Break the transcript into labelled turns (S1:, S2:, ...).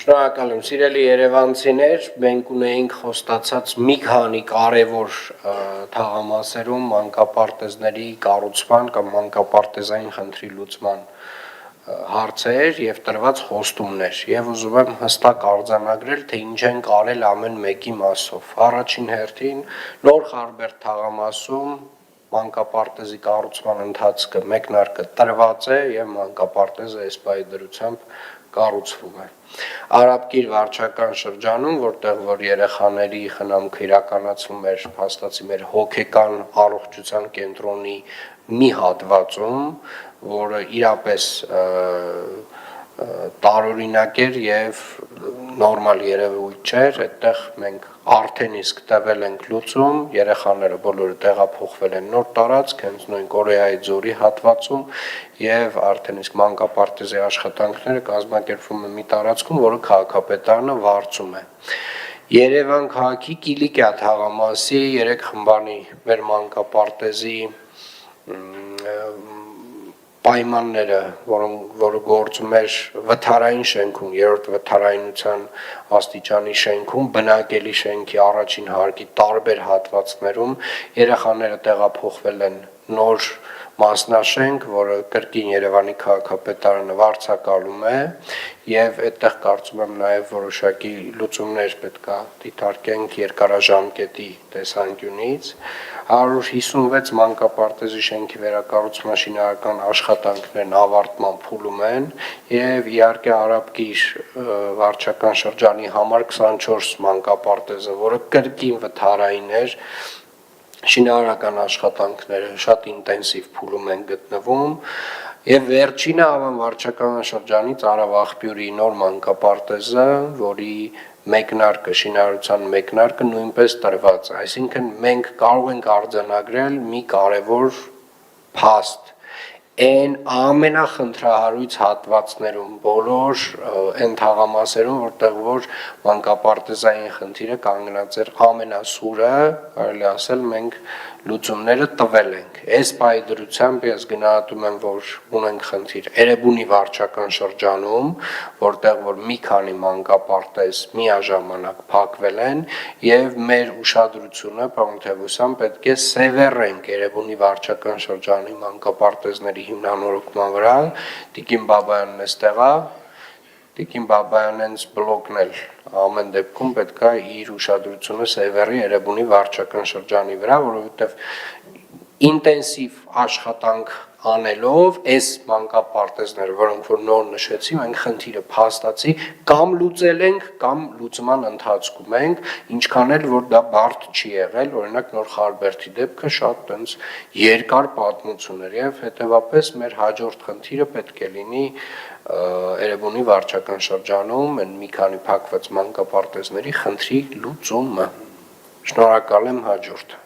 S1: Շնորհակալ եմ, սիրելի երևանցիներ, մենք ունեինք խոստացած մի քանի կարևոր թաղամասերում մանկապարտեզների կառուցման կամ մանկապարտեզային խնդրի լուծման հարցեր եւ տրված խոստումներ եւ ուզում եմ հստակ արձանագրել, թե ինչ են կարել ամեն մեկի մասով։ Առաջին հերթին նոր Խարբերդ թաղամասում մանկապարտեզի կառուցման ընթացքը մեկնարկը տրված է եւ մանկապարտեզը եսպայի դրությամբ կառուցվում է։ Արաբկիր վարչական շրջանում, որտեղ որ երեխաների խնամքը իրականացվում էր փաստացի մեր հոգեկան առողջության կենտրոնի մի հատվածում, որը իրապես տարօրինակ էր եւ նորմալ երևույթ չէր, այդտեղ մենք արդեն իսկ տվել ենք լուծում, երեխաները բոլորը տեղափոխվել են նոր տարածք, հենց նույն Կորեայի ձորի հատվածում եւ արդեն իսկ մանկապարտեզի աշխատանքները կազմակերպվում են մի տարածքում, որը քաղաքապետարանը վարձում է։ Երևան քաղաքի Կիլիկիա թաղամասի 3 խմբանի մեր մանկապարտեզի պայմանները, որը գործում էր վթարային շենքում, 3-րդ վթարայնության աստիճանի շենքում, բնակելի շենքի առաջին հարկի տարբեր հատվածներում երեխաները տեղափոխվել են նոր մասնաշենք, որը կրկին Երևանի քաղաքապետարանը վարձակալում է եւ այդտեղ կարծում եմ նաեւ որոշակի լուծումներ պետքա դիտարկենք երկարաժամկետի տեսանկյունից 156 մանկապարտեզի շենքի վերակառուցման շինարարական աշխատանքներն ավարտման փուլում են եւ իհարկե Արաբկիր վարչական շրջանի համար 24 մանկապարտեզը, որը կրկին վթարային էր, շինարարական աշխատանքները շատ ինտենսիվ փուլում են գտնվում եւ վերջինը Ավան վարչական շրջանի Ծարավաղբյուրի նոր մանկապարտեզը, որի մեկնարկը, շինարարության մեկնարկը նույնպես տրված է, այսինքն մենք կարող ենք արձանագրել մի կարևոր փաստ այն ամենախնդրահարույց հատվածներում, բոլոր այն թաղամասերում, որտեղ որ մանկապարտեզային խնդիրը կանգնած էր ամենասուրը, կարելի ասել մենք լուծումները տվել ենք։ Այս պայդրությամբ ես գնահատում եմ, որ ունենք խնդիր Էրեբունի վարչական շրջանում, որտեղ որ մի քանի մանկապարտեզ միաժամանակ փակվել են եւ մեր ուշադրությունը պարոն Թևոսյան պետք է սևեռենք Էրեբունի վարչական շրջանի մանկապարտեզների հիմնանորոգման վրա, Տիկին Բաբայանն էստեղ է, Տիկին Բաբայանենց բլոկն էլ ամեն դեպքում պետքա իր ուշադրությունը սևեռի Էրեբունի վարչական շրջանի վրա, որովհետեւ ինտենսիվ աշխատանք անելով այս մանկապարտեզները, որոնք որ նոր նշեցի, մենք խնդիրը փաստացի կամ լուծել ենք, կամ լուծման ընթացքում ենք, ինչքան էլ որ դա բարդ չի եղել, օրինակ նոր Խարբերդի դեպքը շատ տենց երկար պատմություն էր եւ հետեւապես մեր հաջորդ խնդիրը պետք է լինի Էրեբունի վարչական շրջանում այն մի քանի փակված մանկապարտեզների խնդրի լուծումը։ Շնորհակալ եմ, հաջորդ